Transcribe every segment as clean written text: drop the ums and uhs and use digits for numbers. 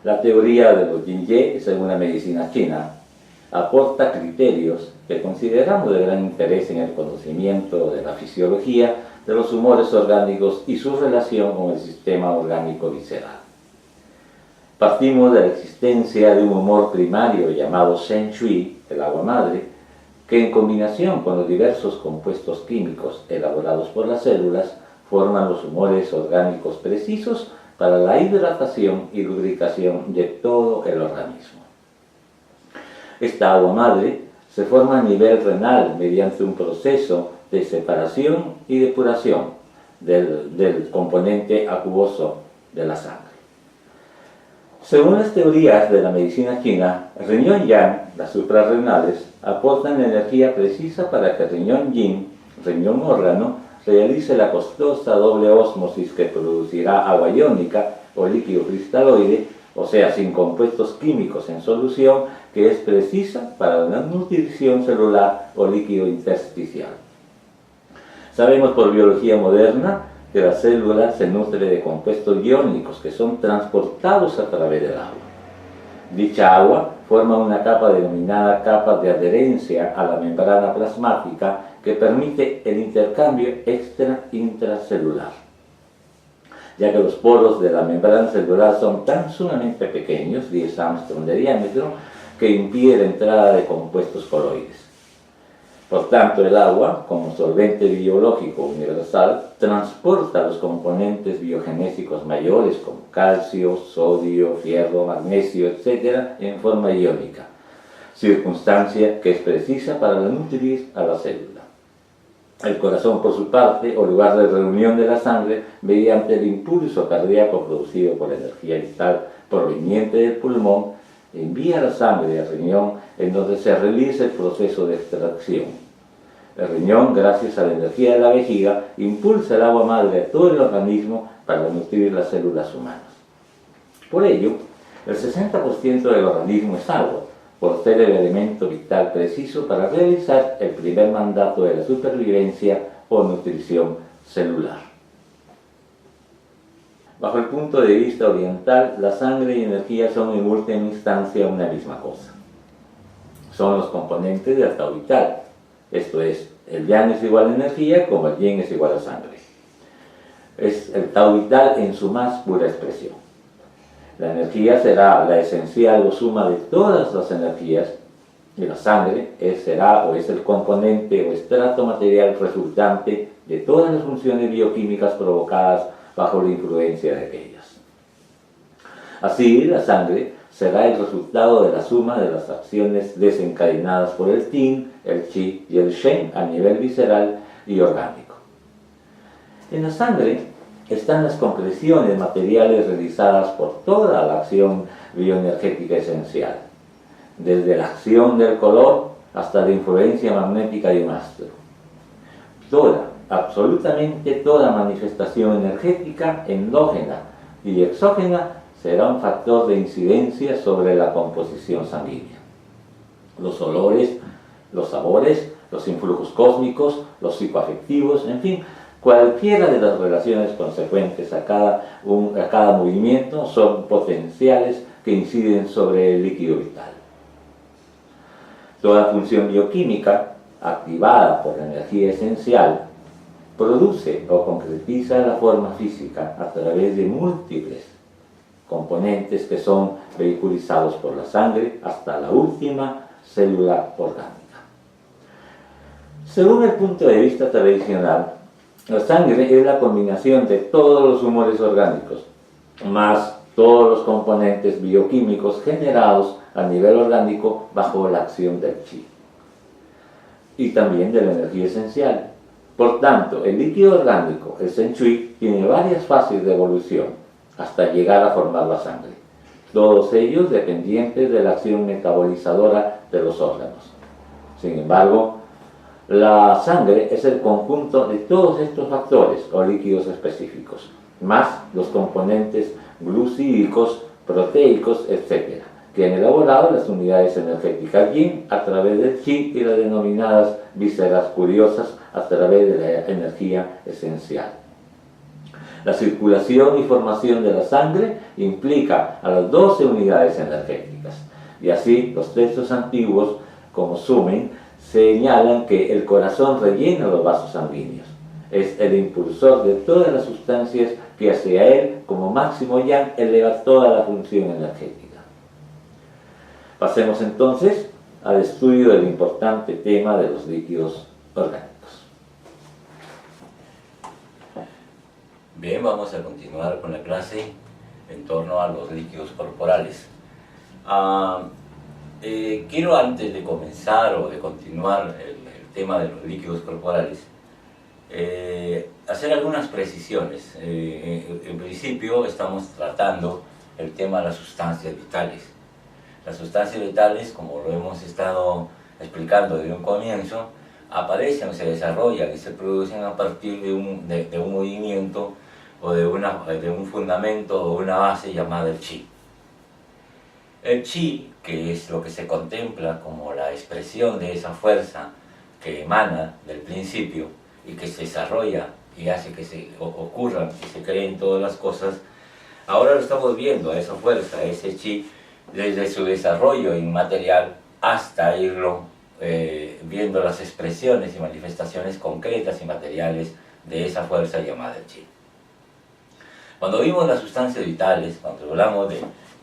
La teoría de los Yin-Ye, según la medicina china, aporta criterios que consideramos de gran interés en el conocimiento de la fisiología de los humores orgánicos y su relación con el sistema orgánico visceral. Partimos de la existencia de un humor primario llamado Shen Shui, el agua madre, que en combinación con los diversos compuestos químicos elaborados por las células forman los humores orgánicos precisos para la hidratación y lubricación de todo el organismo. Esta agua madre se forma a nivel renal mediante un proceso de separación y depuración del componente acuoso de la sangre. Según las teorías de la medicina china, el riñón yang, las suprarrenales, aportan la energía precisa para que el riñón yin, riñón órgano, realice la costosa doble ósmosis que producirá agua iónica o líquido cristaloide, o sea, sin compuestos químicos en solución, que es precisa para la nutrición celular o líquido intersticial. Sabemos por biología moderna que la célula se nutre de compuestos iónicos que son transportados a través del agua. Dicha agua forma una capa denominada capa de adherencia a la membrana plasmática que permite el intercambio extra-intracelular, ya que los poros de la membrana celular son tan sumamente pequeños, 10 Armstrong de diámetro, que impide la entrada de compuestos coloides. Por tanto, el agua, como solvente biológico universal, transporta los componentes biogenésicos mayores como calcio, sodio, fierro, magnesio, etc. en forma iónica, circunstancia que es precisa para nutrir a la célula. El corazón, por su parte, o lugar de reunión de la sangre, mediante el impulso cardíaco producido por la energía vital proveniente del pulmón, envía la sangre al riñón en donde se realiza el proceso de extracción. El riñón, gracias a la energía de la vejiga, impulsa el agua madre a todo el organismo para nutrir las células humanas. Por ello, el 60% del organismo es agua, por ser el elemento vital preciso para realizar el primer mandato de la supervivencia o nutrición celular. Bajo el punto de vista oriental, la sangre y energía son en última instancia una misma cosa. Son los componentes del Tao vital, esto es, el yang es igual a energía como el yin es igual a sangre. Es el Tao vital en su más pura expresión. La energía será la esencial o suma de todas las energías, y la sangre será o es el componente o estrato material resultante de todas las funciones bioquímicas provocadas bajo la influencia de aquellas. Así, la sangre será el resultado de la suma de las acciones desencadenadas por el Qin, el Qi y el Shen a nivel visceral y orgánico. En la sangre están las concreciones materiales realizadas por toda la acción bioenergética esencial, desde la acción del color hasta la influencia magnética de un astro. Absolutamente toda manifestación energética endógena y exógena será un factor de incidencia sobre la composición sanguínea. Los olores, los sabores, los influjos cósmicos, los psicoafectivos, en fin, cualquiera de las relaciones consecuentes a cada movimiento son potenciales que inciden sobre el líquido vital. Toda función bioquímica, activada por la energía esencial, produce o concretiza la forma física a través de múltiples componentes que son vehiculizados por la sangre hasta la última célula orgánica. Según el punto de vista tradicional, la sangre es la combinación de todos los humores orgánicos, más todos los componentes bioquímicos generados a nivel orgánico bajo la acción del Qi, y también de la energía esencial. Por tanto, el líquido orgánico, el Shen Shui, tiene varias fases de evolución hasta llegar a formar la sangre, todos ellos dependientes de la acción metabolizadora de los órganos. Sin embargo, la sangre es el conjunto de todos estos factores o líquidos específicos, más los componentes glucídicos, proteicos, etc., que han elaborado las unidades energéticas yin a través del Qi y las denominadas vísceras curiosas a través de la energía esencial. La circulación y formación de la sangre implica a las 12 unidades energéticas. Y así, los textos antiguos, como Sumen, señalan que el corazón rellena los vasos sanguíneos. Es el impulsor de todas las sustancias que hacia él, como máximo yang, eleva toda la función energética. Pasemos entonces al estudio del importante tema de los líquidos orgánicos. Bien, vamos a continuar con la clase en torno a los líquidos corporales. Quiero, antes de comenzar o de continuar el tema de los líquidos corporales, hacer algunas precisiones. En principio estamos tratando el tema de las sustancias vitales. Las sustancias vitales, como lo hemos estado explicando desde un comienzo, aparecen, se desarrollan y se producen a partir de un movimiento o de un fundamento o una base llamada el chi. El chi, que es lo que se contempla como la expresión de esa fuerza que emana del principio y que se desarrolla y hace que se ocurran y se creen todas las cosas, ahora lo estamos viendo a esa fuerza, ese chi, desde su desarrollo inmaterial hasta irlo viendo las expresiones y manifestaciones concretas y materiales de esa fuerza llamada el chi. Cuando vimos las sustancias vitales, cuando hablamos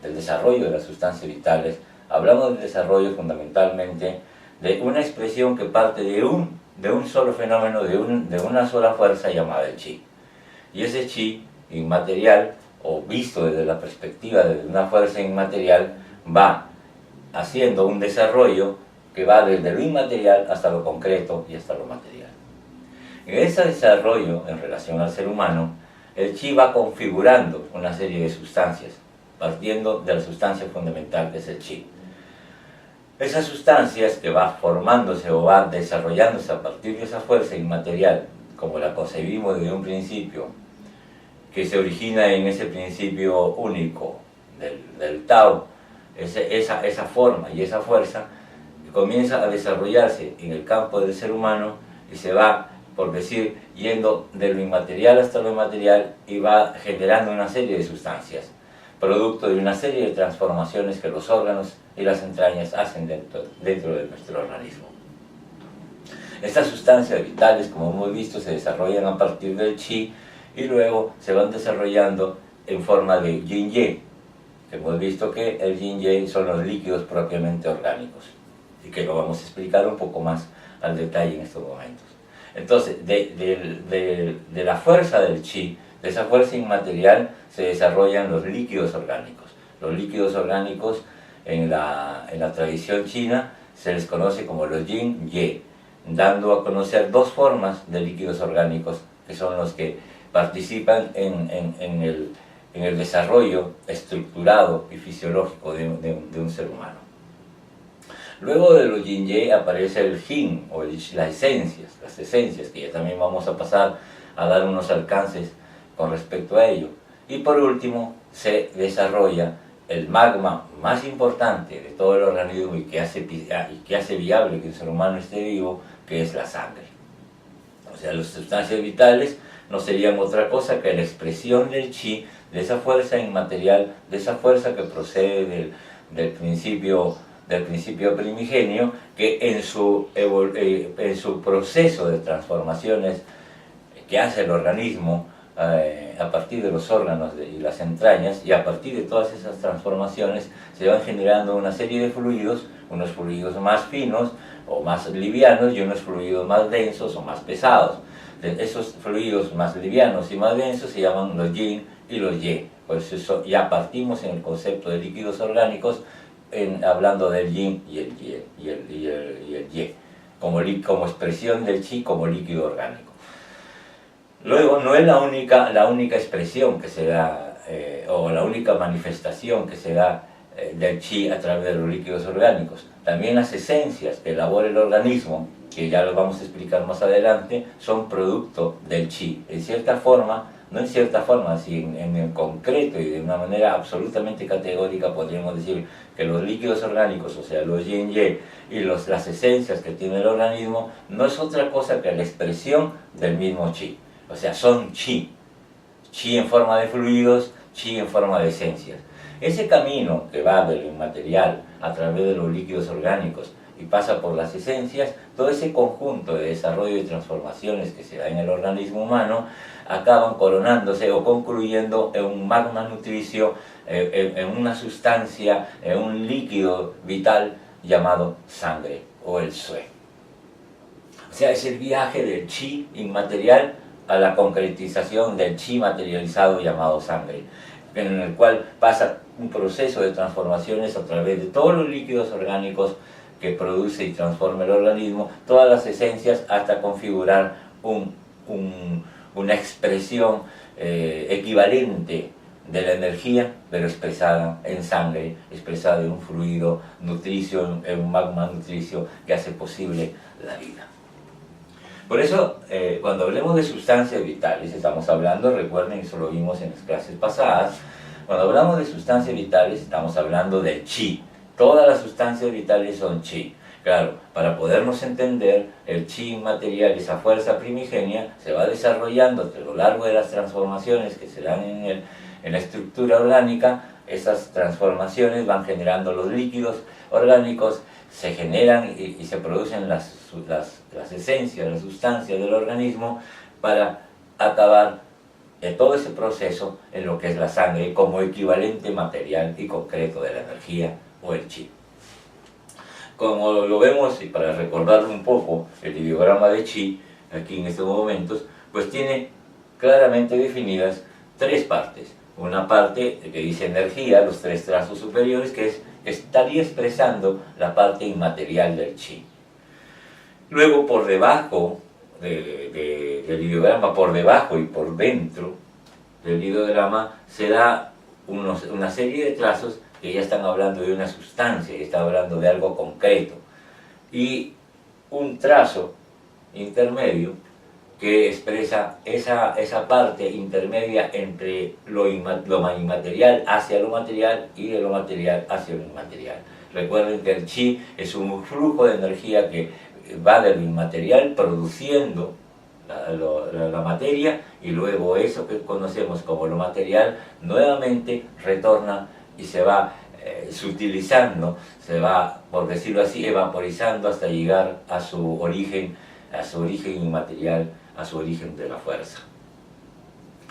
del desarrollo de las sustancias vitales, hablamos del desarrollo fundamentalmente de una expresión que parte de un solo fenómeno, de una sola fuerza llamada el chi. Y ese chi inmaterial, o visto desde la perspectiva de una fuerza inmaterial, va haciendo un desarrollo que va desde lo inmaterial hasta lo concreto y hasta lo material. En ese desarrollo en relación al ser humano, el chi va configurando una serie de sustancias, partiendo de la sustancia fundamental que es el chi. Esas sustancias que va formándose o van desarrollándose a partir de esa fuerza inmaterial, como la concebimos desde un principio, que se origina en ese principio único del Tao, esa forma y esa fuerza, que comienza a desarrollarse en el campo del ser humano y se va, por decir, yendo de lo inmaterial hasta lo material y va generando una serie de sustancias, producto de una serie de transformaciones que los órganos y las entrañas hacen dentro de nuestro organismo. Estas sustancias vitales, como hemos visto, se desarrollan a partir del chi y luego se van desarrollando en forma de yin-ye. Hemos visto que el yin-ye son los líquidos propiamente orgánicos y que lo vamos a explicar un poco más al detalle en estos momentos. Entonces, de la fuerza del chi, de esa fuerza inmaterial, se desarrollan los líquidos orgánicos. Los líquidos orgánicos en la tradición china se les conoce como los yin-ye, dando a conocer dos formas de líquidos orgánicos que son los que participan en el desarrollo estructurado y fisiológico de un ser humano. Luego de los yin-ye aparece el yin, o las esencias, que ya también vamos a pasar a dar unos alcances con respecto a ello. Y por último, se desarrolla el magma más importante de todo el organismo y que hace viable que el ser humano esté vivo, que es la sangre. O sea, las sustancias vitales no serían otra cosa que la expresión del chi, de esa fuerza inmaterial, de esa fuerza que procede del principio primigenio, que en su proceso de transformaciones que hace el organismo a partir de los órganos y las entrañas, y a partir de todas esas transformaciones se van generando una serie de fluidos, unos fluidos más finos o más livianos y unos fluidos más densos o más pesados. Esos fluidos más livianos y más densos se llaman los yin y los ye. Por eso ya partimos en el concepto de líquidos orgánicos hablando del yin y el ye, como expresión del chi como líquido orgánico. Luego, no es la única expresión que se da, o la única manifestación que se da del chi a través de los líquidos orgánicos. También las esencias que elabora el organismo, que ya lo vamos a explicar más adelante, son producto del chi. En cierta forma, no en cierta forma, sino en concreto y de una manera absolutamente categórica, podríamos decir que los líquidos orgánicos, o sea, los yin-ye y las esencias que tiene el organismo, no es otra cosa que la expresión del mismo chi. O sea, son chi chi en forma de fluidos, chi en forma de esencias. Ese camino que va de lo inmaterial a través de los líquidos orgánicos y pasa por las esencias, todo ese conjunto de desarrollo y transformaciones que se da en el organismo humano acaban coronándose o concluyendo en un magma nutricio, en una sustancia, en un líquido vital llamado sangre o el sue. O sea, es el viaje del chi inmaterial a la concretización del chi materializado llamado sangre, en el cual pasa un proceso de transformaciones a través de todos los líquidos orgánicos que produce y transforma el organismo, todas las esencias, hasta configurar una expresión equivalente de la energía, pero expresada en sangre, expresada en un fluido nutricio, en un magma nutricio que hace posible la vida. Por eso, cuando hablemos de sustancias vitales, estamos hablando, recuerden, eso lo vimos en las clases pasadas, cuando hablamos de sustancias vitales, estamos hablando del chi. Todas las sustancias vitales son chi. Claro, para podernos entender, el chi inmaterial, esa fuerza primigenia, se va desarrollando a lo largo de las transformaciones que se dan en la estructura orgánica. Esas transformaciones van generando los líquidos orgánicos, se generan y se producen las esencias, las sustancias del organismo, para acabar todo ese proceso en lo que es la sangre como equivalente material y concreto de la energía o el chi. Como lo vemos, y para recordarlo un poco, el ideograma de chi, aquí en estos momentos, pues tiene claramente definidas tres partes. Una parte que dice energía, los tres trazos superiores, que estaría expresando la parte inmaterial del chi. Luego, por debajo del ideograma, por debajo y por dentro del ideograma, se da una serie de trazos que ya están hablando de una sustancia, ya están hablando de algo concreto. Y un trazo intermedio que expresa esa parte intermedia entre lo inmaterial hacia lo material y de lo material hacia lo inmaterial. Recuerden que el chi es un flujo de energía que va de lo inmaterial produciendo la materia, y luego eso que conocemos como lo material nuevamente retorna y se va sutilizando, se va, por decirlo así, evaporizando hasta llegar a su origen inmaterial, a su origen de la fuerza.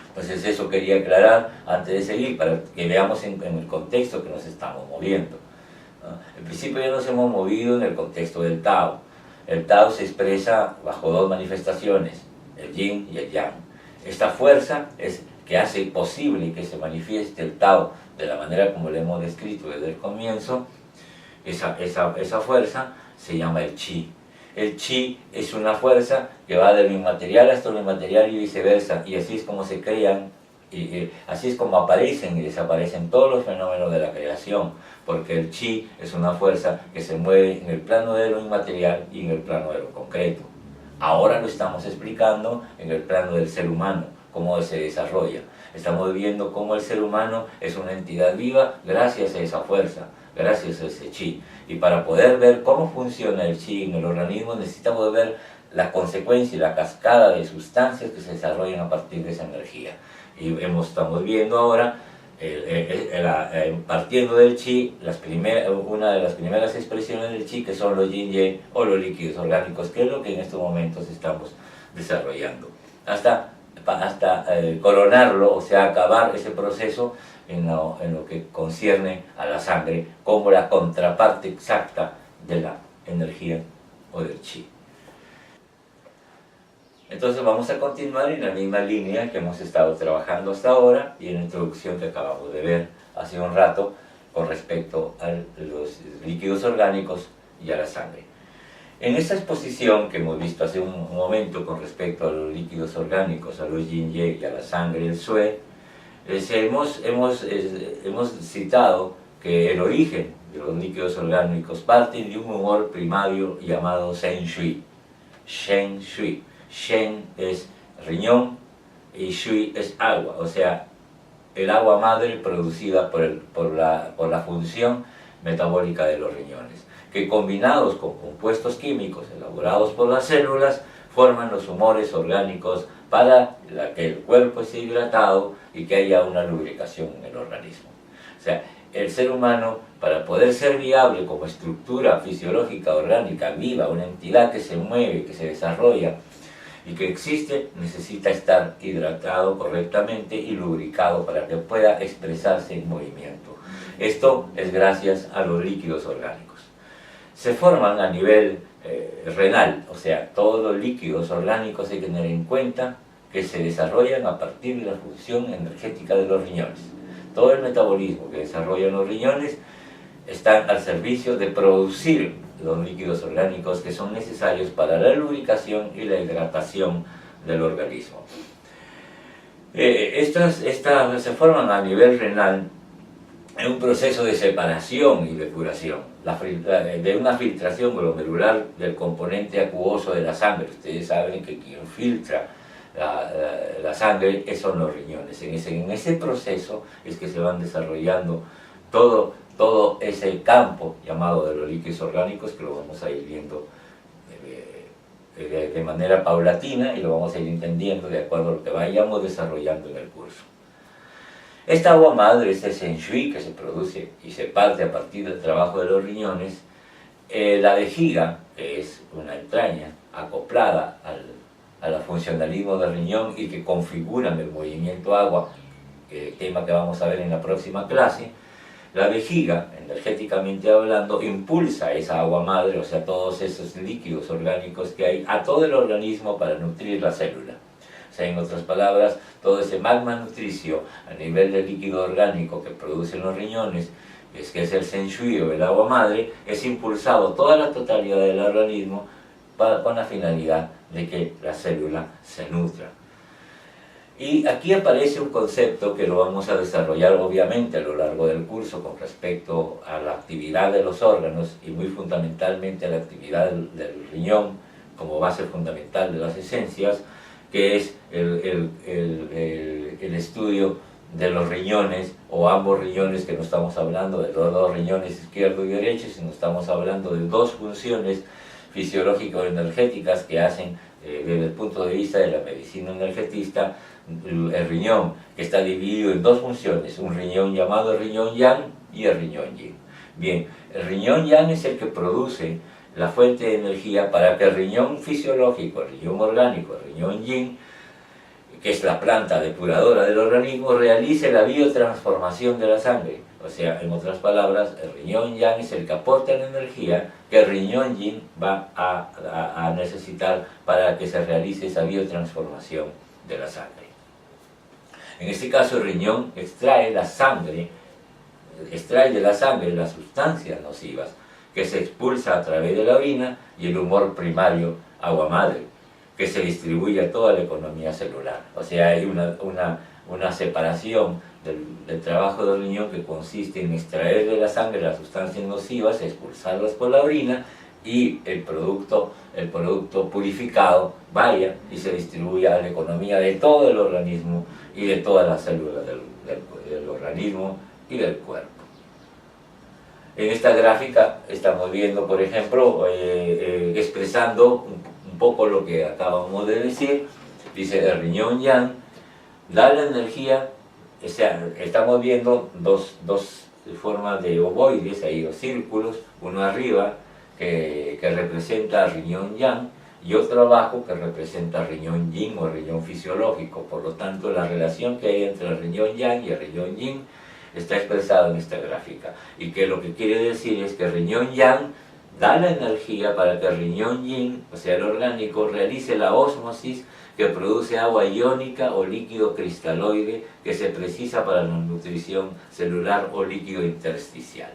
Entonces eso quería aclarar antes de seguir, para que veamos en el contexto que nos estamos moviendo. En principio ya nos hemos movido en el contexto del Tao. El Tao se expresa bajo dos manifestaciones, el Yin y el Yang. Esta fuerza es que hace posible que se manifieste el Tao de la manera como lo hemos descrito desde el comienzo. Esa fuerza se llama el Chi. El Chi es una fuerza que va de lo inmaterial hasta lo inmaterial y viceversa, y así es como se crean, y así es como aparecen y desaparecen todos los fenómenos de la creación, porque el Chi es una fuerza que se mueve en el plano de lo inmaterial y en el plano de lo concreto. Ahora lo estamos explicando en el plano del ser humano, cómo se desarrolla. Estamos viendo cómo el ser humano es una entidad viva gracias a esa fuerza, gracias a ese chi. Y para poder ver cómo funciona el chi en el organismo, necesitamos ver la consecuencia y la cascada de sustancias que se desarrollan a partir de esa energía. Y estamos viendo ahora, partiendo del chi, una de las primeras expresiones del chi, que son los yin-yang o los líquidos orgánicos, que es lo que en estos momentos estamos desarrollando. Hasta coronarlo, o sea, acabar ese proceso en lo que concierne a la sangre como la contraparte exacta de la energía o del chi. Entonces vamos a continuar en la misma línea que hemos estado trabajando hasta ahora y en la introducción que acabamos de ver hace un rato con respecto a los líquidos orgánicos y a la sangre. En esta exposición que hemos visto hace un momento con respecto a los líquidos orgánicos, a los yin-yang y a la sangre y el sue, hemos citado que el origen de los líquidos orgánicos parte de un humor primario llamado Shen Shui. Shen Shui. Shen es riñón y Shui es agua, o sea, el agua madre producida por la función metabólica de los riñones, que combinados con compuestos químicos elaborados por las células forman los humores orgánicos para que el cuerpo esté hidratado y que haya una lubricación en el organismo. O sea, el ser humano, para poder ser viable como estructura fisiológica, orgánica, viva, una entidad que se mueve, que se desarrolla y que existe, necesita estar hidratado correctamente y lubricado para que pueda expresarse en movimiento. Esto es gracias a los líquidos orgánicos. Se forman a nivel renal, o sea, todos los líquidos orgánicos hay que tener en cuenta que se desarrollan a partir de la función energética de los riñones. Todo el metabolismo que desarrollan los riñones están al servicio de producir los líquidos orgánicos que son necesarios para la lubricación y la hidratación del organismo. Estas se forman a nivel renal en un proceso de separación y depuración, de una filtración glomerular del componente acuoso de la sangre. Ustedes saben que quien filtra la sangre son los riñones. En ese proceso es que se van desarrollando todo ese campo llamado de los líquidos orgánicos, que lo vamos a ir viendo de manera paulatina y lo vamos a ir entendiendo de acuerdo a lo que vayamos desarrollando en el curso. Esta agua madre, este Shen Shui que se produce y se parte a partir del trabajo de los riñones, la vejiga, que es una entraña acoplada al funcionalismo del riñón y que configuran el movimiento agua, tema que vamos a ver en la próxima clase, la vejiga, energéticamente hablando, impulsa esa agua madre, o sea, todos esos líquidos orgánicos que hay, a todo el organismo para nutrir la célula. O sea, en otras palabras, todo ese magma nutricio a nivel del líquido orgánico que producen los riñones, que es el Shen Shui o el agua madre, es impulsado toda la totalidad del organismo con la finalidad de que la célula se nutra. Y aquí aparece un concepto que lo vamos a desarrollar obviamente a lo largo del curso con respecto a la actividad de los órganos y muy fundamentalmente a la actividad del riñón como base fundamental de las esencias, que es el estudio de los riñones o ambos riñones, que no estamos hablando de los dos riñones izquierdo y derecho, sino estamos hablando de dos funciones fisiológico-energéticas que hacen desde el punto de vista de la medicina energetista el riñón, que está dividido en dos funciones, un riñón llamado el riñón yang y el riñón yin. Bien, el riñón yang es el que produce la fuente de energía para que el riñón fisiológico, el riñón orgánico, el riñón yin, que es la planta depuradora del organismo, realice la biotransformación de la sangre. O sea, en otras palabras, el riñón yang es el que aporta la energía que el riñón yin va a necesitar para que se realice esa biotransformación de la sangre. En este caso, el riñón extrae de la sangre las sustancias nocivas que se expulsa a través de la orina y el humor primario, agua madre, que se distribuye a toda la economía celular. O sea, hay una separación del trabajo del riñón que consiste en extraer de la sangre las sustancias nocivas, expulsarlas por la orina y el producto purificado vaya y se distribuya a la economía de todo el organismo y de todas las células del organismo y del cuerpo. En esta gráfica estamos viendo, por ejemplo, expresando un poco lo que acabamos de decir. Dice, el riñón yang da la energía, o sea, estamos viendo dos formas de ovoides, ahí dos círculos, uno arriba que representa al riñón yang y otro abajo que representa al riñón yin o el riñón fisiológico. Por lo tanto, la relación que hay entre el riñón yang y el riñón yin está expresada en esta gráfica, y que lo que quiere decir es que el riñón yang da la energía para que el riñón yin, o sea el orgánico, realice la ósmosis que produce agua iónica o líquido cristaloide que se precisa para la nutrición celular o líquido intersticial.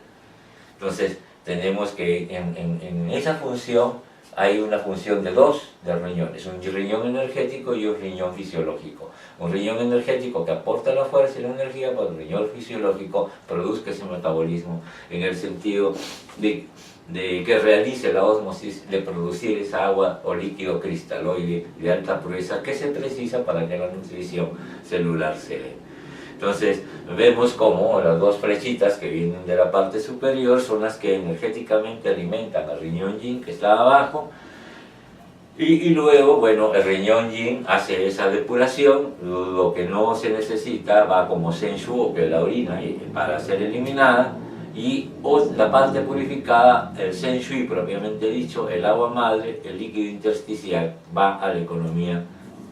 Entonces tenemos que en esa función hay una función de dos riñones, un riñón energético y un riñón fisiológico. Un riñón energético que aporta la fuerza y la energía, para un riñón fisiológico produzca ese metabolismo en el sentido de que realice la ósmosis de producir esa agua o líquido cristaloide de alta pureza que se precisa para que la nutrición celular se dé. Entonces vemos como las dos flechitas que vienen de la parte superior son las que energéticamente alimentan al riñón yin, que está abajo, Y luego, bueno, el riñón yin hace esa depuración, lo que no se necesita va como senshu, que es la orina, para ser eliminada, y la parte purificada, el senshui propiamente dicho, el agua madre, el líquido intersticial, va a la economía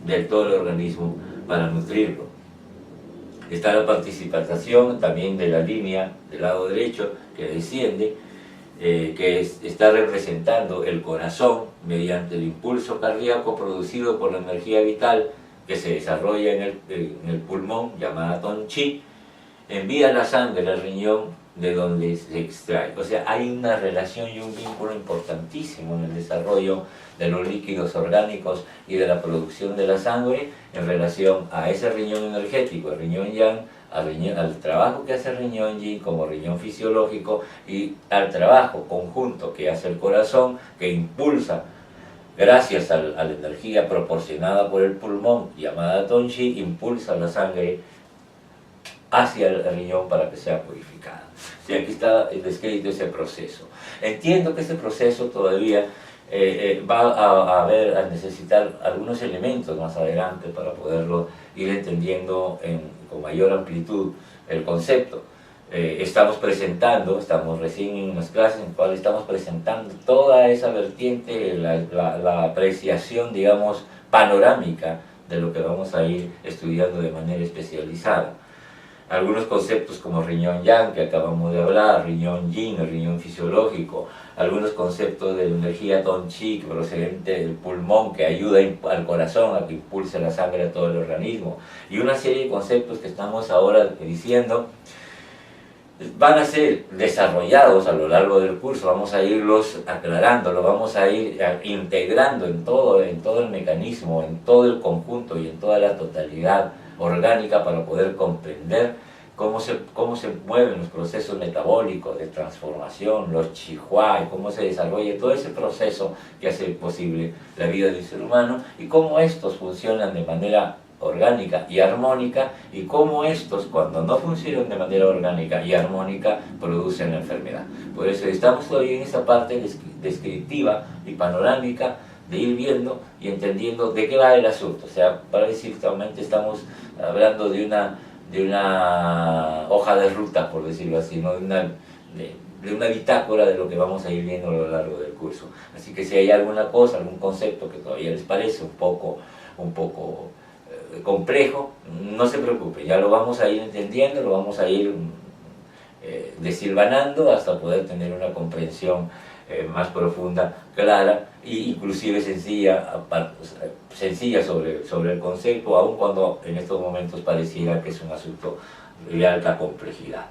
de todo el organismo para nutrirlo. Está la participación también de la línea del lado derecho que desciende, está representando el corazón mediante el impulso cardíaco producido por la energía vital que se desarrolla en el pulmón, llamada ton chi, envía la sangre al riñón de donde se extrae. O sea, hay una relación y un vínculo importantísimo en el desarrollo de los líquidos orgánicos y de la producción de la sangre en relación a ese riñón energético, el riñón yang, al trabajo que hace el riñón yin como riñón fisiológico y al trabajo conjunto que hace el corazón, que impulsa, gracias a la energía proporcionada por el pulmón, llamada Tonchi, impulsa la sangre hacia el riñón para que sea purificada. Y aquí está descrito ese proceso. Entiendo que ese proceso todavía va a necesitar algunos elementos más adelante para poderlo ir entendiendo con mayor amplitud el concepto. Estamos recién en unas clases en las cuales estamos presentando toda esa vertiente, la apreciación, digamos, panorámica de lo que vamos a ir estudiando de manera especializada. Algunos conceptos como riñón yang, que acabamos de hablar, riñón yin, el riñón fisiológico, algunos conceptos de la energía ton chi procedente del pulmón que ayuda al corazón a que impulse la sangre a todo el organismo, y una serie de conceptos que estamos ahora diciendo van a ser desarrollados a lo largo del curso. Vamos a irlos aclarando, lo vamos a ir integrando en todo el mecanismo, en todo el conjunto y en toda la totalidad orgánica para poder comprender cómo se mueven los procesos metabólicos de transformación, los chihuahua, cómo se desarrolla todo ese proceso que hace posible la vida del ser humano y cómo estos funcionan de manera orgánica y armónica y cómo estos, cuando no funcionan de manera orgánica y armónica, producen la enfermedad. Por eso estamos todavía en esa parte descriptiva y panorámica de ir viendo y entendiendo de qué va el asunto. O sea, para decir, actualmente estamos hablando de una hoja de ruta, por decirlo así, ¿no? de una bitácora de lo que vamos a ir viendo a lo largo del curso. Así que si hay alguna cosa, algún concepto que todavía les parece un poco complejo, no se preocupe, ya lo vamos a ir entendiendo, lo vamos a ir desilvanando hasta poder tener una comprensión más profunda, clara e inclusive sencilla sobre el concepto, aun cuando en estos momentos pareciera que es un asunto de alta complejidad.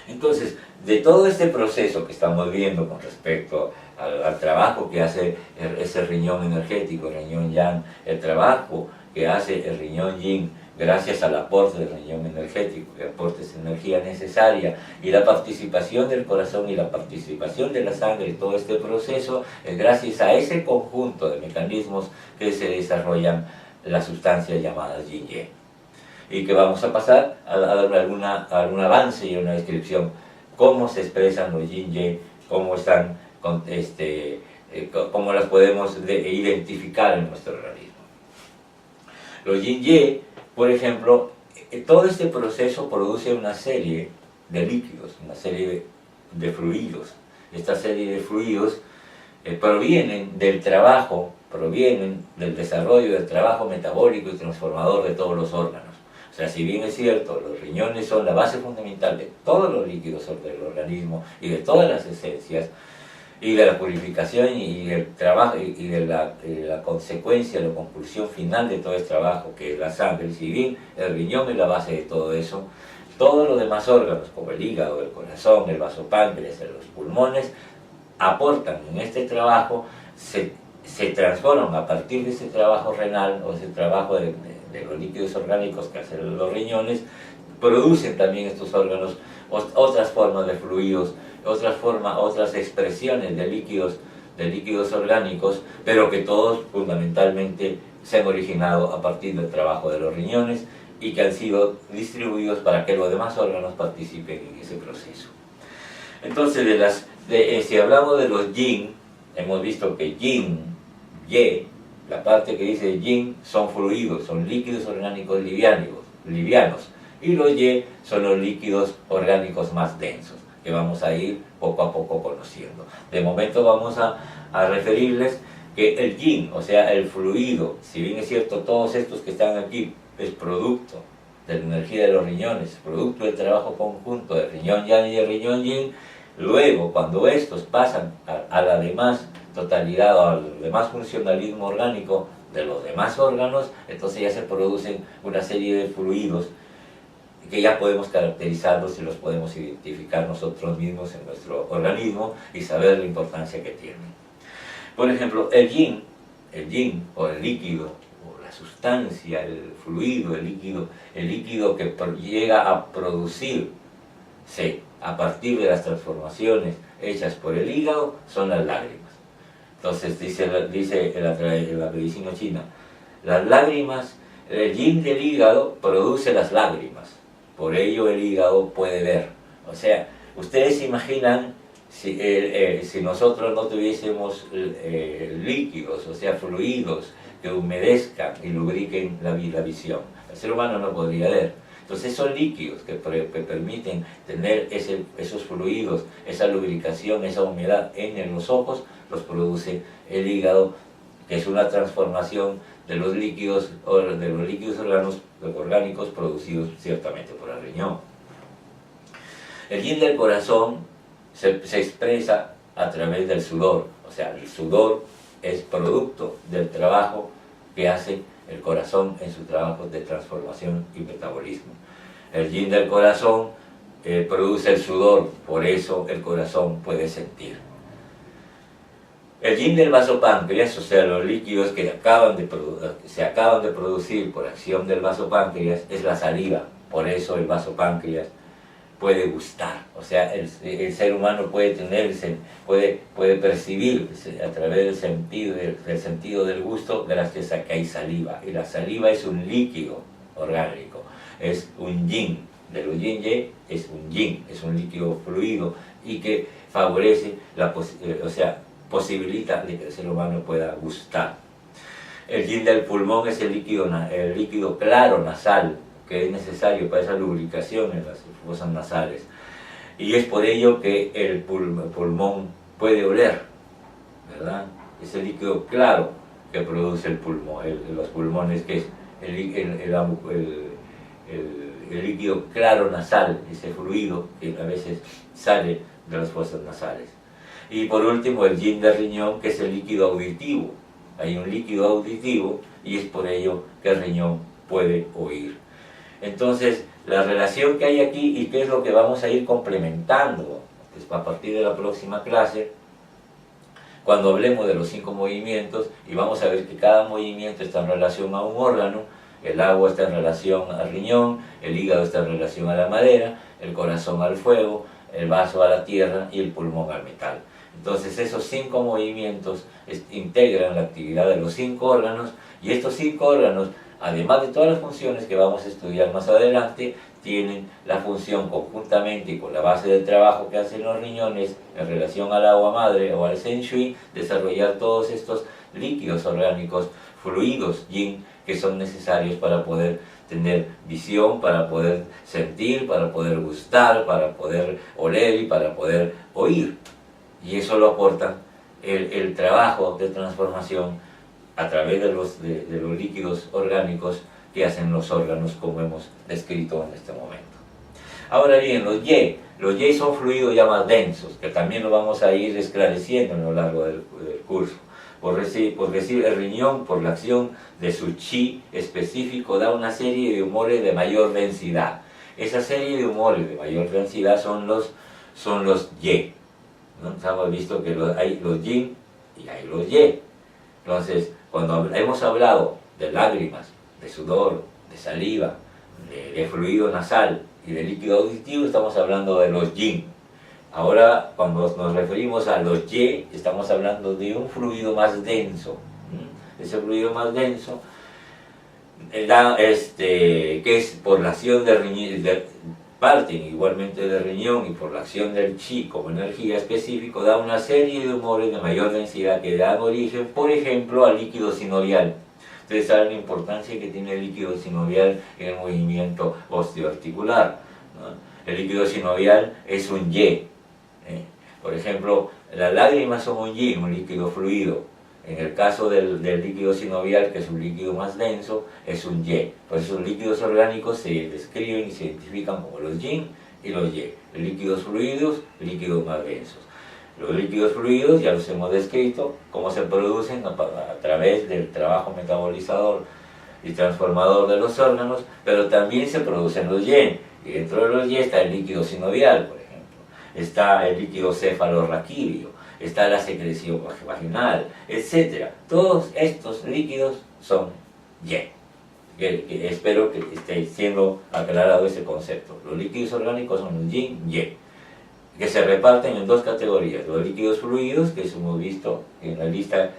Entonces, de todo este proceso que estamos viendo con respecto al trabajo que hace ese riñón energético, el riñón yang, el trabajo que hace el riñón yin, gracias al aporte del riñón energético, que aporta esa energía necesaria, y la participación del corazón y la participación de la sangre en todo este proceso, es gracias a ese conjunto de mecanismos que se desarrollan las sustancias llamadas yin-ye. Y que vamos a pasar a dar algún avance y una descripción, cómo se expresan los yin-ye, cómo están, cómo las podemos identificar en nuestro organismo. Los yin-ye, por ejemplo, todo este proceso produce una serie de líquidos, una serie de fluidos. Esta serie de fluidos provienen del desarrollo del trabajo metabólico y transformador de todos los órganos. O sea, si bien es cierto, los riñones son la base fundamental de todos los líquidos del organismo y de todas las esencias, y de la purificación y del trabajo y de la consecuencia, la conclusión final de todo este trabajo, que es la sangre. Si bien el riñón es la base de todo eso, todos los demás órganos, como el hígado, el corazón, el vasopáncreas, los pulmones, aportan en este trabajo, se transforman a partir de ese trabajo renal o ese trabajo de los líquidos orgánicos que hacen los riñones, producen también estos órganos otras formas de fluidos, otras expresiones de líquidos orgánicos, pero que todos fundamentalmente se han originado a partir del trabajo de los riñones y que han sido distribuidos para que los demás órganos participen en ese proceso. Entonces, si hablamos de los yin, hemos visto que yin Y, la parte que dice yin, son fluidos, son líquidos orgánicos livianos. Y los Y son los líquidos orgánicos más densos, que vamos a ir poco a poco conociendo. De momento vamos a referirles que el yin, o sea, el fluido, si bien es cierto, todos estos que están aquí, es producto de la energía de los riñones, producto del trabajo conjunto del riñón yang y el riñón yin. Luego, cuando estos pasan a la demás totalidad o al demás funcionalismo orgánico de los demás órganos, entonces ya se producen una serie de fluidos que ya podemos caracterizarlos y los podemos identificar nosotros mismos en nuestro organismo y saber la importancia que tienen. Por ejemplo, el yin o el líquido, o la sustancia, el fluido, el líquido que llega a producirse a partir de las transformaciones hechas por el hígado, son las lágrimas. Entonces dice en la medicina china, las lágrimas, el yin del hígado produce las lágrimas, por ello el hígado puede ver. O sea, ustedes se imaginan si nosotros no tuviésemos líquidos, o sea, fluidos que humedezcan y lubriquen la visión. El ser humano no podría ver. Entonces esos líquidos que permiten tener esos fluidos, esa lubricación, esa humedad en los ojos, los produce el hígado, que es una transformación de los líquidos orgánicos producidos ciertamente por el riñón. El yin del corazón se expresa a través del sudor, o sea, el sudor es producto del trabajo que hace el corazón en su trabajo de transformación y metabolismo. El yin del corazón produce el sudor, por eso el corazón puede sentir. El yin del vasopáncreas, o sea, los líquidos que se acaban de producir por acción del vasopáncreas, es la saliva, por eso el vasopáncreas puede gustar, o sea, el ser humano puede percibir a través del sentido del gusto gracias a que hay saliva, y la saliva es un líquido orgánico, es un yin, de los yin-ye es un yin, es un líquido fluido y que favorece, posibilita de que el ser humano pueda gustar. El yin del pulmón es el líquido claro nasal, que es necesario para esa lubricación en las fosas nasales. Y es por ello que el pulmón puede oler, ¿verdad? Es el líquido claro que produce el pulmón, los pulmones, que es el líquido claro nasal, ese fluido que a veces sale de las fosas nasales. Y por último, el yin del riñón, que es el líquido auditivo. Hay un líquido auditivo y es por ello que el riñón puede oír. Entonces, la relación que hay aquí y qué es lo que vamos a ir complementando pues, a partir de la próxima clase, cuando hablemos de los 5 movimientos, y vamos a ver que cada movimiento está en relación a un órgano. El agua está en relación al riñón, el hígado está en relación a la madera, el corazón al fuego, el vaso a la tierra y el pulmón al metal. Entonces esos 5 movimientos integran la actividad de los 5 órganos, y estos 5 órganos, además de todas las funciones que vamos a estudiar más adelante, tienen la función conjuntamente y con la base del trabajo que hacen los riñones en relación al agua madre o al Zhen Shui, desarrollar todos estos líquidos orgánicos, fluidos yin, que son necesarios para poder tener visión, para poder sentir, para poder gustar, para poder oler y para poder oír. Y eso lo aporta el trabajo de transformación a través de los líquidos orgánicos que hacen los órganos, como hemos descrito en este momento. Ahora bien, los Y son fluidos ya más densos, que también lo vamos a ir esclareciendo a lo largo del curso. Por decir, el riñón, por la acción de su chi específico, da una serie de humores de mayor densidad. Esa serie de humores de mayor densidad son los Y. ¿No? Hemos visto que hay los yin y hay los Y. Entonces, cuando hemos hablado de lágrimas, de sudor, de saliva, de fluido nasal y de líquido auditivo, estamos hablando de los yin. Ahora, cuando nos referimos a los Y, estamos hablando de un fluido más denso. Ese fluido más denso, que es por la acción parten igualmente del riñón y por la acción del chi como energía específico, da una serie de humores de mayor densidad que dan origen, por ejemplo, al líquido sinovial. Ustedes saben la importancia que tiene el líquido sinovial en el movimiento osteoarticular, ¿no? El líquido sinovial es un yi. Por ejemplo, las lágrimas son un yi, un líquido fluido. En el caso del líquido sinovial, que es un líquido más denso, es un yi. Por eso los líquidos orgánicos se describen y se identifican como los yin y los yi. Líquidos fluidos, líquidos más densos. Los líquidos fluidos ya los hemos descrito, cómo se producen a través del trabajo metabolizador y transformador de los órganos, pero también se producen los yin. Y dentro de los yin está el líquido sinovial, por ejemplo. Está el líquido cefalorraquídeo, está la secreción vaginal, etc. Todos estos líquidos son yin. Que espero que esté siendo aclarado ese concepto. Los líquidos orgánicos son los yin, yi, que se reparten en dos categorías: los líquidos fluidos, que hemos visto en la lista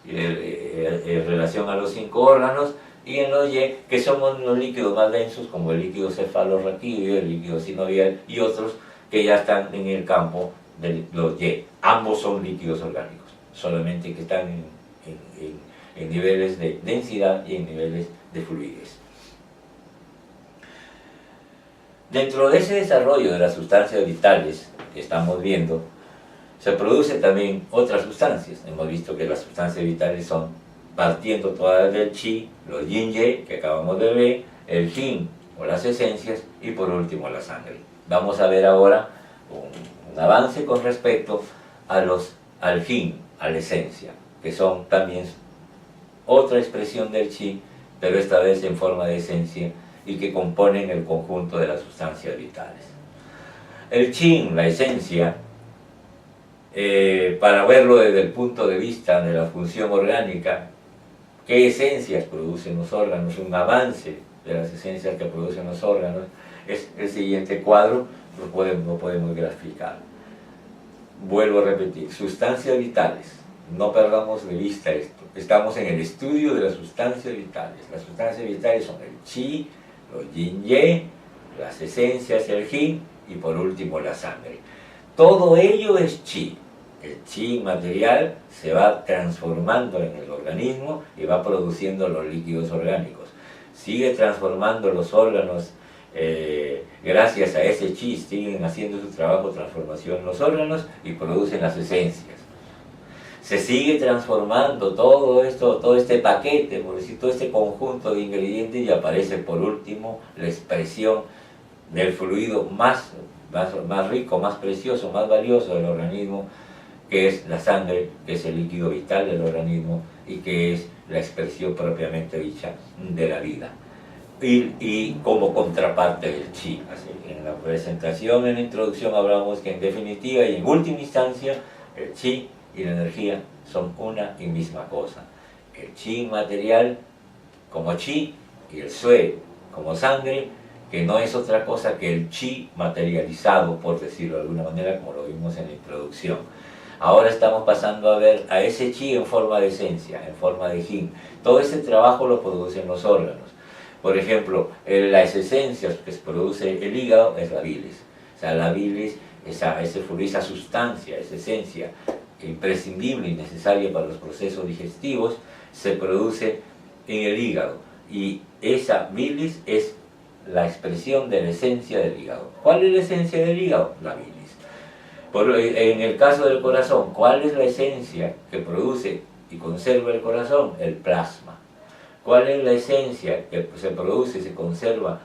en relación a los 5 órganos, y en los yi, que son los líquidos más densos, como el líquido cefalorraquídeo, el líquido sinovial y otros que ya están en el campo de los yi. Ambos son líquidos orgánicos, solamente que están en niveles de densidad y en niveles de fluidez. Dentro de ese desarrollo de las sustancias vitales que estamos viendo, se producen también otras sustancias. Hemos visto que las sustancias vitales son, partiendo todas del chi, los yin-ye que acabamos de ver, el jin o las esencias, y por último la sangre. Vamos a ver ahora un avance con respecto al jin, a la esencia, que son también otra expresión del chi, pero esta vez en forma de esencia, y que componen el conjunto de las sustancias vitales. El qin, la esencia, para verlo desde el punto de vista de la función orgánica, ¿qué esencias producen los órganos? Un avance de las esencias que producen los órganos es el siguiente cuadro, lo podemos graficar. Vuelvo a repetir, sustancias vitales, no perdamos de vista esto. Estamos en el estudio de las sustancias vitales. Las sustancias vitales son el chi, los yin-ye, las esencias, el jin, y por último la sangre. Todo ello es chi. El chi material se va transformando en el organismo y va produciendo los líquidos orgánicos. Sigue transformando los órganos, gracias a ese chi, siguen haciendo su trabajo de transformación en los órganos y producen las esencias. Se sigue transformando todo esto, todo este paquete, por decir, todo este conjunto de ingredientes, y aparece por último la expresión del fluido más rico, más precioso, más valioso del organismo, que es la sangre, que es el líquido vital del organismo y que es la expresión propiamente dicha de la vida. Y como contraparte del chi. Así, en la presentación, en la introducción, hablamos que en definitiva y en última instancia, el chi y la energía son una y misma cosa. El chi material como chi y el sui como sangre, que no es otra cosa que el chi materializado, por decirlo de alguna manera, como lo vimos en la introducción. Ahora estamos pasando a ver a ese chi en forma de esencia, en forma de jin. Todo ese trabajo lo producen los órganos. Por ejemplo, las esencias que se produce el hígado es la bilis. O sea, la bilis, esa sustancia, esa esencia imprescindible y necesaria para los procesos digestivos, se produce en el hígado. Y esa bilis es la expresión de la esencia del hígado. ¿Cuál es la esencia del hígado? La bilis. En el caso del corazón, ¿cuál es la esencia que produce y conserva el corazón? El plasma. ¿Cuál es la esencia que se produce y se conserva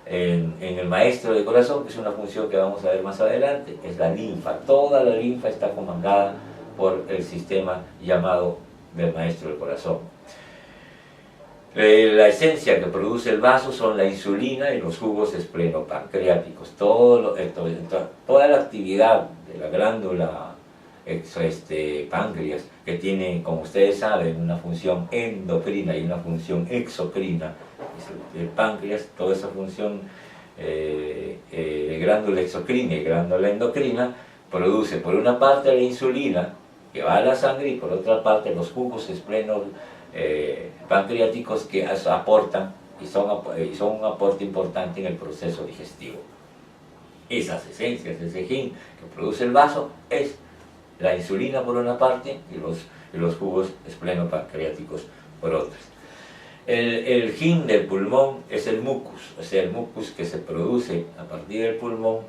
en el maestro del corazón? Que es una función que vamos a ver más adelante, es la linfa. Toda la linfa está comandada por el sistema llamado del maestro del corazón. La esencia que produce el vaso son la insulina y los jugos esplenopancreáticos. Toda la actividad de la glándula páncreas, que tiene, como ustedes saben, una función endocrina y una función exocrina. El páncreas, toda esa función de glándula exocrina y glándula endocrina, produce por una parte la insulina, que va a la sangre, y por otra parte los jugos pancreáticos, que aportan y son un aporte importante en el proceso digestivo. esas esencias, ese yin que produce el vaso, es la insulina por una parte y los jugos esplenopancreáticos por otras. El yin del pulmón es el mucus, o sea, el mucus que se produce a partir del pulmón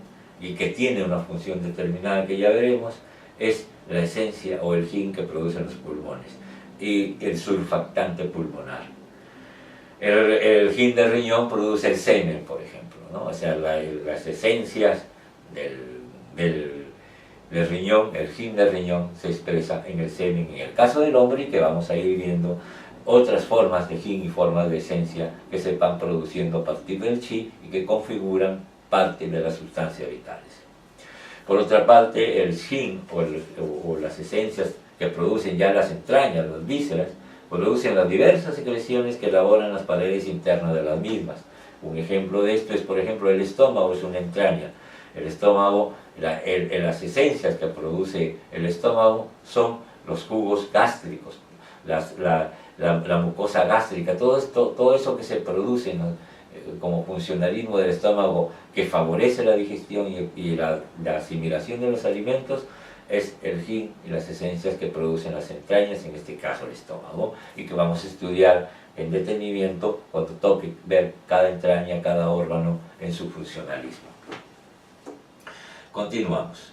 y que tiene una función determinada que ya veremos, es la esencia o el yin que producen los pulmones y el surfactante pulmonar. El yin del riñón produce el semen, por ejemplo, ¿no? O sea, las esencias del riñón, el yin del riñón se expresa en el semen. En el caso del hombre, que vamos a ir viendo otras formas de yin y formas de esencia que se van produciendo a partir del chi y que configuran parte de las sustancias vitales. Por otra parte, el yin o las esencias que producen ya las entrañas, las vísceras, producen las diversas secreciones que elaboran las paredes internas de las mismas. Un ejemplo de esto es, por ejemplo, el estómago es una entraña. El estómago, las esencias que produce el estómago son los jugos gástricos, la mucosa gástrica, todo eso que se produce, ¿no?, como funcionalismo del estómago que favorece la digestión y la asimilación de los alimentos, es el yin y las esencias que producen las entrañas, en este caso el estómago, y que vamos a estudiar en detenimiento cuando toque ver cada entraña, cada órgano en su funcionalismo. Continuamos.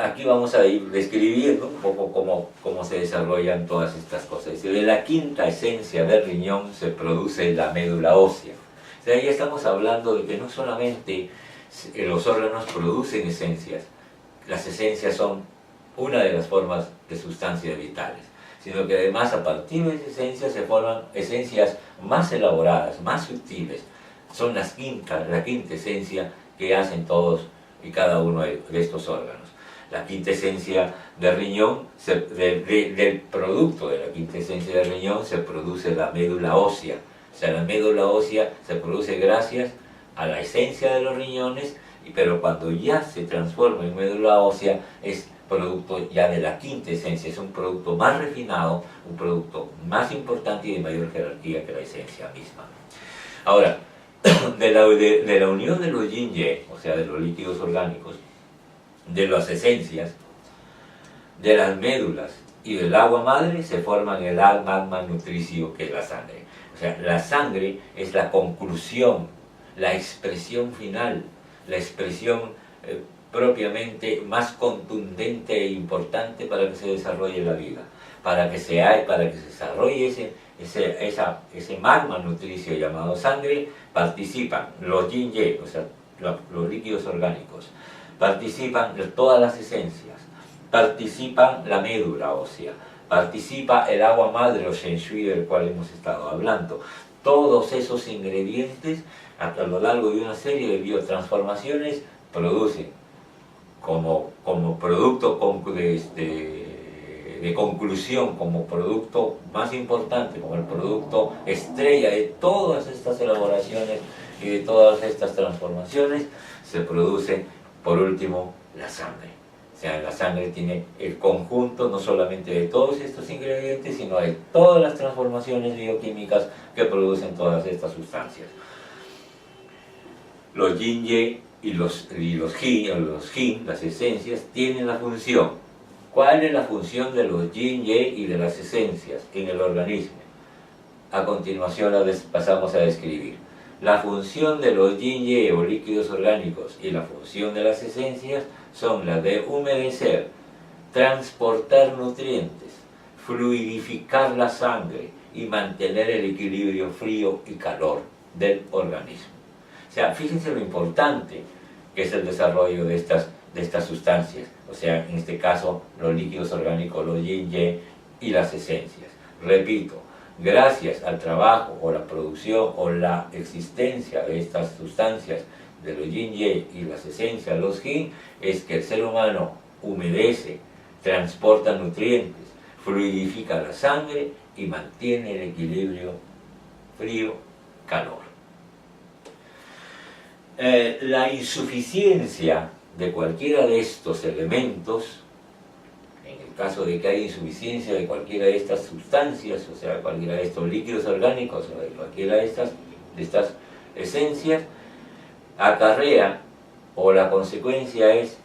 Aquí vamos a ir describiendo un poco cómo se desarrollan todas estas cosas. De la quinta esencia del riñón se produce la médula ósea. O sea, ya estamos hablando de que no solamente los órganos producen esencias, las esencias son una de las formas de sustancias vitales, sino que además a partir de esas esencias se forman esencias más elaboradas, más sutiles. Son la quinta esencia que hacen todos y cada uno de estos órganos. La quinta esencia del riñón, del producto de la quinta esencia del riñón se produce la médula ósea. O sea, la médula ósea se produce gracias a la esencia de los riñones, pero cuando ya se transforma en médula ósea es producto ya de la quinta esencia, es un producto más refinado, un producto más importante y de mayor jerarquía que la esencia misma. Ahora, de la unión de los yin-ye, o sea, de los líquidos orgánicos, de las esencias, de las médulas y del agua madre se forman el magma nutricio, que es la sangre. O sea, la sangre es la conclusión, la expresión final, la expresión propiamente más contundente e importante para que se desarrolle la vida, para que se desarrolle ese magma nutricio llamado sangre. Participan los yin-ye, o sea, los líquidos orgánicos, participan todas las esencias, participan la médula ósea, participa el agua madre o shen shui del cual hemos estado hablando. Todos esos ingredientes a lo largo de una serie de biotransformaciones producen como producto de conclusión, como producto más importante, como el producto estrella de todas estas elaboraciones y de todas estas transformaciones, se produce por último la sangre. O sea, la sangre tiene el conjunto no solamente de todos estos ingredientes, sino de todas las transformaciones bioquímicas que producen todas estas sustancias. Los yin-ye y los yin, las esencias, tienen la función. ¿Cuál es la función de los yin-ye y de las esencias en el organismo? A continuación pasamos a describir. La función de los yin-ye o líquidos orgánicos y la función de las esencias son las de humedecer, transportar nutrientes, fluidificar la sangre y mantener el equilibrio frío y calor del organismo. O sea, fíjense lo importante que es el desarrollo de estas sustancias, o sea, en este caso los líquidos orgánicos, los yin-ye y las esencias. Repito, gracias al trabajo o la producción o la existencia de estas sustancias, de los yin-ye y las esencias, los yin, es que el ser humano humedece, transporta nutrientes, fluidifica la sangre y mantiene el equilibrio frío-calor. La insuficiencia de cualquiera de estos elementos, en el caso de que haya insuficiencia de cualquiera de estas sustancias, o sea, cualquiera de estos líquidos orgánicos o de cualquiera de estas esencias, acarrea, o la consecuencia es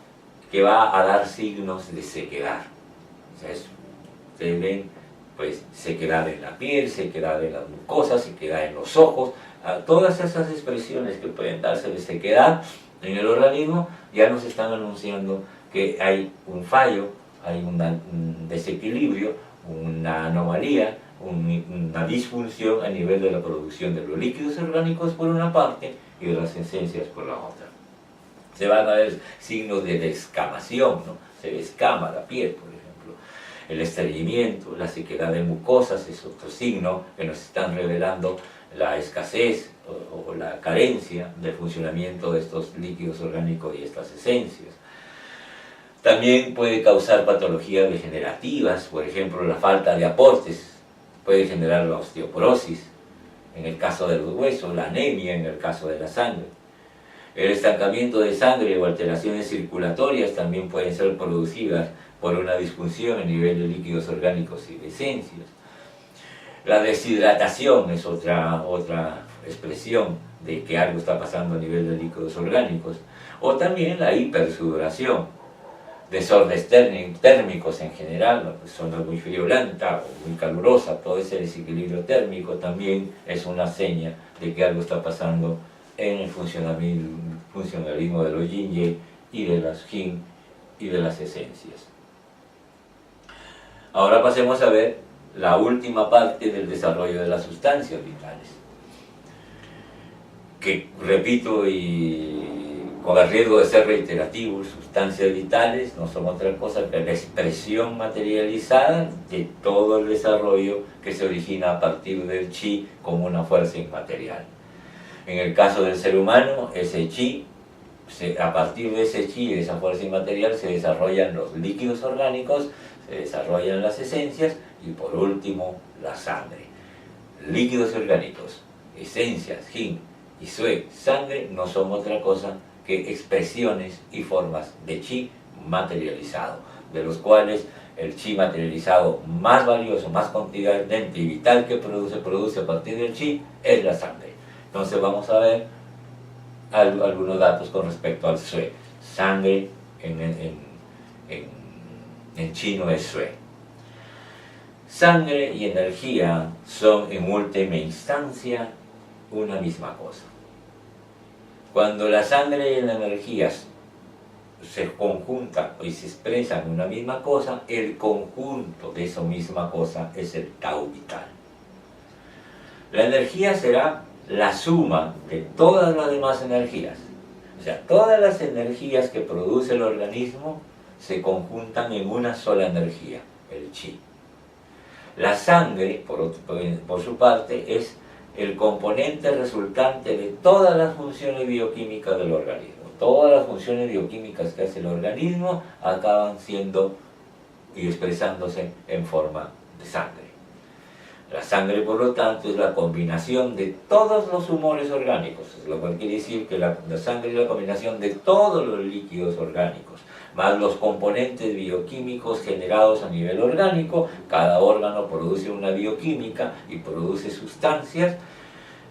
que va a dar signos de sequedad. O sea, ustedes ven, pues, sequedad en la piel, sequedad en las mucosas, sequedad en los ojos, todas esas expresiones que pueden darse de sequedad en el organismo ya nos están anunciando que hay un fallo, hay un desequilibrio, una anomalía, una disfunción a nivel de la producción de los líquidos orgánicos por una parte y de las esencias por la otra. Se van a ver signos de descamación, ¿no? Se descama la piel, por ejemplo. El estreñimiento, la sequedad de mucosas es otro signo que nos están revelando la escasez o la carencia del funcionamiento de estos líquidos orgánicos y estas esencias. También puede causar patologías degenerativas, por ejemplo, la falta de aportes puede generar la osteoporosis, en el caso de los huesos, la anemia en el caso de la sangre. El estancamiento de sangre o alteraciones circulatorias también pueden ser producidas por una disfunción a nivel de líquidos orgánicos y de esencias. La deshidratación es otra expresión de que algo está pasando a nivel de líquidos orgánicos. O también la hipersudoración, desórdenes térmicos en general, una zona muy friolenta o muy calurosa, todo ese desequilibrio térmico también es una seña de que algo está pasando en el funcionalismo de los yin y de las yin y de las esencias. Ahora pasemos a ver la última parte del desarrollo de las sustancias vitales, que repito y con el riesgo de ser reiterativos, sustancias vitales no son otra cosa que la expresión materializada de todo el desarrollo que se origina a partir del chi como una fuerza inmaterial. En el caso del ser humano, ese chi, a partir de ese chi, de esa fuerza inmaterial, se desarrollan los líquidos orgánicos, se desarrollan las esencias y por último la sangre. Líquidos orgánicos, esencias, yin y sui, sangre, no son otra cosa que expresiones y formas de chi materializado, de los cuales el chi materializado más valioso, más contundente y vital que produce a partir del chi es la sangre. Entonces vamos a ver algunos datos con respecto al sui. Sangre en chino es sui. Sangre y energía son en última instancia una misma cosa. Cuando la sangre y la energía se conjuntan y se expresan en una misma cosa, el conjunto de esa misma cosa es el Tao vital. La energía será la suma de todas las demás energías. O sea, todas las energías que produce el organismo se conjuntan en una sola energía, el chi. La sangre, por su parte, es el componente resultante de todas las funciones bioquímicas del organismo. Todas las funciones bioquímicas que hace el organismo acaban siendo y expresándose en forma de sangre. La sangre, por lo tanto, es la combinación de todos los humores orgánicos, lo cual quiere decir que la sangre es la combinación de todos los líquidos orgánicos, más los componentes bioquímicos generados a nivel orgánico. Cada órgano produce una bioquímica y produce sustancias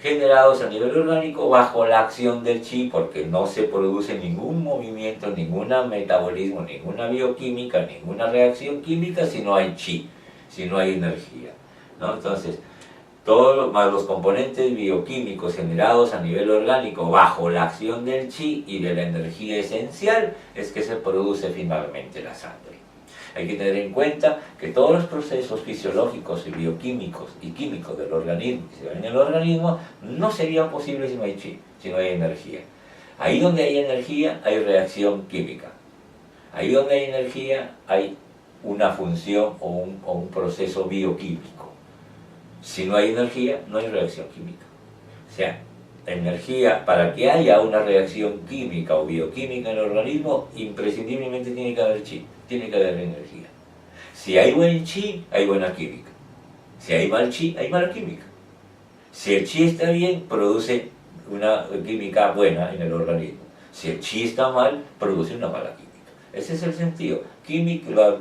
generados a nivel orgánico bajo la acción del chi, porque no se produce ningún movimiento, ningún metabolismo, ninguna bioquímica, ninguna reacción química si no hay chi, si no hay energía, ¿no? Entonces, todos más los componentes bioquímicos generados a nivel orgánico bajo la acción del chi y de la energía esencial es que se produce finalmente la sangre. Hay que tener en cuenta que todos los procesos fisiológicos y bioquímicos y químicos del organismo que se ven en el organismo no serían posibles si no hay chi, si no hay energía. Ahí donde hay energía hay reacción química. Ahí donde hay energía hay una función o un proceso bioquímico. Si no hay energía, no hay reacción química. O sea, energía, para que haya una reacción química o bioquímica en el organismo, imprescindiblemente tiene que haber chi, tiene que haber energía. Si hay buen chi, hay buena química. Si hay mal chi, hay mala química. Si el chi está bien, produce una química buena en el organismo. Si el chi está mal, produce una mala química. Ese es el sentido.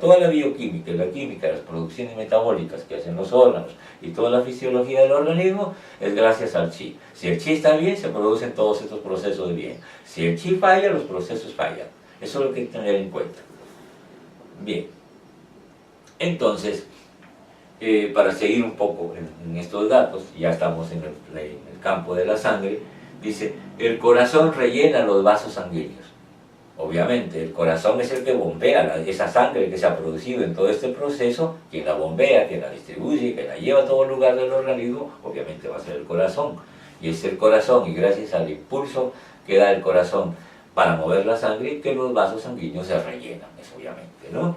Toda la bioquímica y la química, las producciones metabólicas que hacen los órganos y toda la fisiología del organismo es gracias al chi. Si el chi está bien, se producen todos estos procesos bien. Si el chi falla, los procesos fallan. Eso es lo que hay que tener en cuenta. Bien. Entonces, para seguir un poco en estos datos, ya estamos en el campo de la sangre, dice, el corazón rellena los vasos sanguíneos. Obviamente, el corazón es el que bombea esa sangre que se ha producido en todo este proceso, quien la bombea, quien la distribuye, quien la lleva a todo lugar del organismo, obviamente va a ser el corazón. Y es el corazón, y gracias al impulso que da el corazón para mover la sangre, que los vasos sanguíneos se rellenan, es obviamente, ¿no?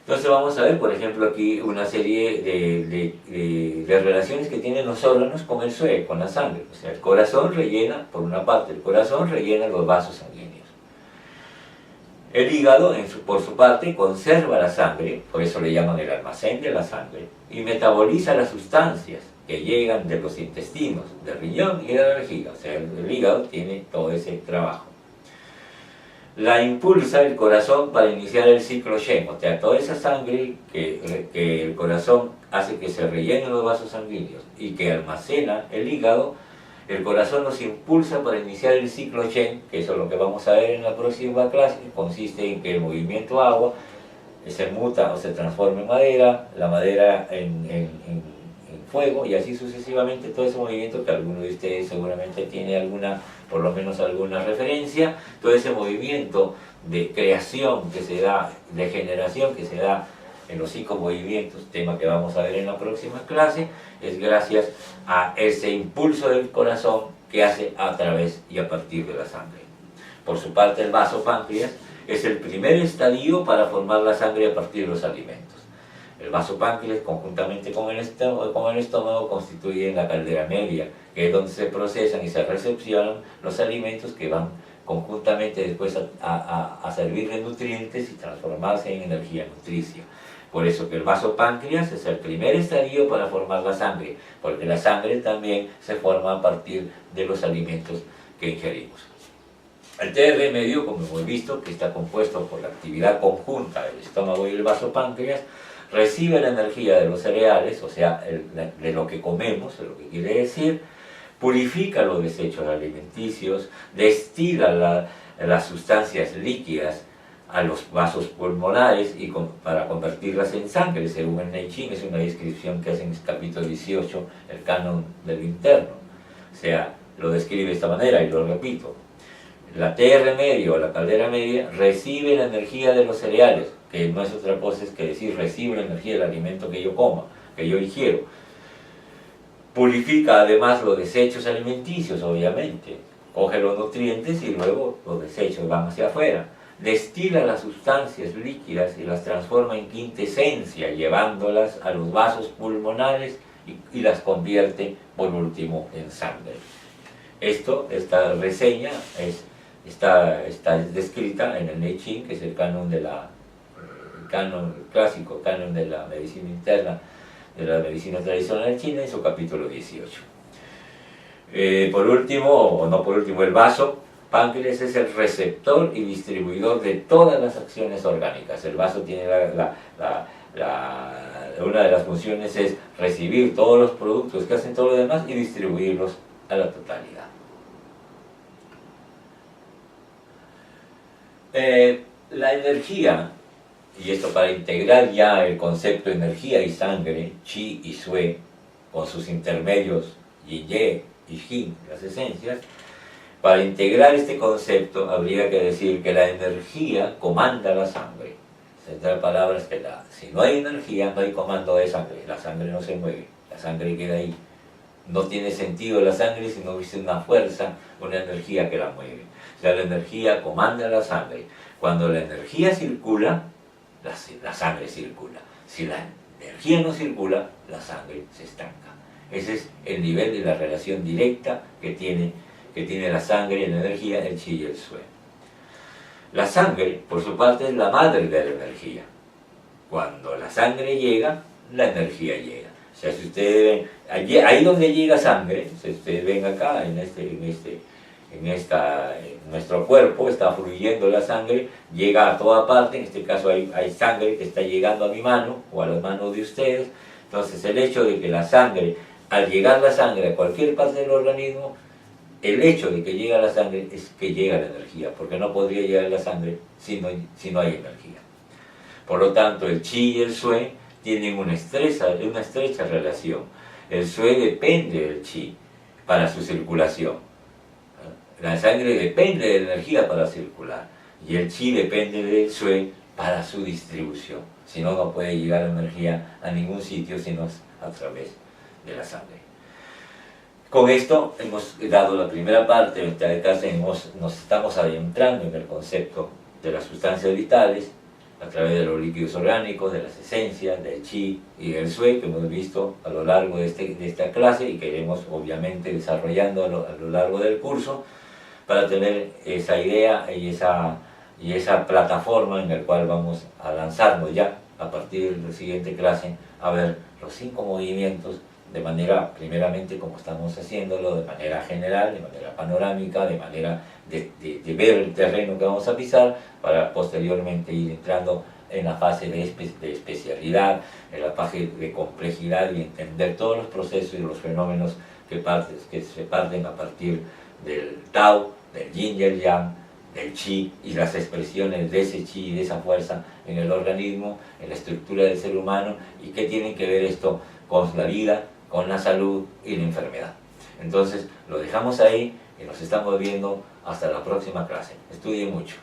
Entonces vamos a ver, por ejemplo, aquí una serie de relaciones que tienen los órganos con el sue, con la sangre. O sea, el corazón rellena, por una parte, el corazón rellena los vasos sanguíneos. El hígado, por su parte, conserva la sangre, por eso le llaman el almacén de la sangre, y metaboliza las sustancias que llegan de los intestinos, del riñón y de la vejiga. O sea, el hígado tiene todo ese trabajo. La impulsa el corazón para iniciar el ciclo Shen, o sea, toda esa sangre que el corazón hace que se rellenen los vasos sanguíneos y que almacena el hígado, el corazón nos impulsa para iniciar el ciclo Shen, que eso es lo que vamos a ver en la próxima clase, que consiste en que el movimiento agua se muta o se transforma en madera, la madera en fuego, y así sucesivamente todo ese movimiento que alguno de ustedes seguramente tiene por lo menos alguna referencia, todo ese movimiento de creación que se da, de generación que se da en los 5 movimientos, tema que vamos a ver en la próxima clase, es gracias a ese impulso del corazón que hace a través y a partir de la sangre. Por su parte, el vaso páncreas es el primer estadio para formar la sangre a partir de los alimentos. El vaso páncreas, conjuntamente con el estómago, constituye la caldera media, que es donde se procesan y se recepcionan los alimentos que van conjuntamente después a servir de nutrientes y transformarse en energía nutricia. Por eso que el vaso páncreas es el primer estadio para formar la sangre, porque la sangre también se forma a partir de los alimentos que ingerimos. El TR medio, como hemos visto, que está compuesto por la actividad conjunta del estómago y el vaso páncreas, recibe la energía de los cereales, o sea, de lo que comemos, de lo que quiere decir, purifica los desechos alimenticios, destila las sustancias líquidas a los vasos pulmonares para convertirlas en sangre, según el Neichin, es una descripción que hace en el capítulo 18, el canon del interno. O sea, lo describe de esta manera, y lo repito. La TR medio o la caldera media recibe la energía de los cereales, que no es otra cosa que decir recibe la energía del alimento que yo coma, que yo ingiero. Purifica además los desechos alimenticios, obviamente. Coge los nutrientes y luego los desechos van hacia afuera. Destila las sustancias líquidas y las transforma en quintesencia, llevándolas a los vasos pulmonares y las convierte por último en sangre. Esta reseña está descrita en el Neichin, que es el canon clásico, canon de la medicina interna, de la medicina tradicional china, en su capítulo 18. Por último, o no por último, el vaso páncreas es el receptor y distribuidor de todas las acciones orgánicas. El vaso tiene una de las funciones es recibir todos los productos que hacen todo lo demás y distribuirlos a la totalidad. La energía, y esto para integrar ya el concepto de energía y sangre, chi y sue, con sus intermedios yin y jin, las esencias, para integrar este concepto habría que decir que la energía comanda la sangre. En otras palabras, que si no hay energía, no hay comando de sangre, la sangre no se mueve, la sangre queda ahí. No tiene sentido la sangre si no hubiese una fuerza, una energía que la mueve. O sea, la energía comanda la sangre. Cuando la energía circula, la sangre circula. Si la energía no circula, la sangre se estanca. Ese es el nivel de la relación directa que tiene la sangre y la energía, el chi y el sue. La sangre, por su parte, es la madre de la energía. Cuando la sangre llega, la energía llega. O sea, si ustedes ven, ahí donde llega sangre, si ustedes ven acá, en en nuestro cuerpo, está fluyendo la sangre, llega a toda parte, en este caso hay sangre que está llegando a mi mano o a las manos de ustedes. Entonces el hecho de que la sangre, al llegar la sangre a cualquier parte del organismo, el hecho de que llega la sangre es que llega la energía, porque no podría llegar la sangre si no hay energía. Por lo tanto, el chi y el sui tienen una estrecha relación. El sui depende del chi para su circulación. La sangre depende de la energía para circular y el chi depende del sui para su distribución. Si no, no puede llegar la energía a ningún sitio sino a través de la sangre. Con esto hemos dado la primera parte de esta clase, nos estamos adentrando en el concepto de las sustancias vitales a través de los líquidos orgánicos, de las esencias, del chi y del sui que hemos visto a lo largo de esta clase y que iremos obviamente desarrollando a lo largo del curso para tener esa idea y esa plataforma en la cual vamos a lanzarnos ya a partir de la siguiente clase a ver los 5 movimientos de manera, primeramente como estamos haciéndolo, de manera general, de manera panorámica, de manera de ver el terreno que vamos a pisar, para posteriormente ir entrando en la fase de especialidad, en la fase de complejidad y entender todos los procesos y los fenómenos que se parten a partir del Tao, del Yin y el Yang, del Chi y las expresiones de ese Chi y de esa fuerza en el organismo, en la estructura del ser humano y qué tiene que ver esto con la vida, con la salud y la enfermedad. Entonces lo dejamos ahí y nos estamos viendo hasta la próxima clase. Estudien mucho.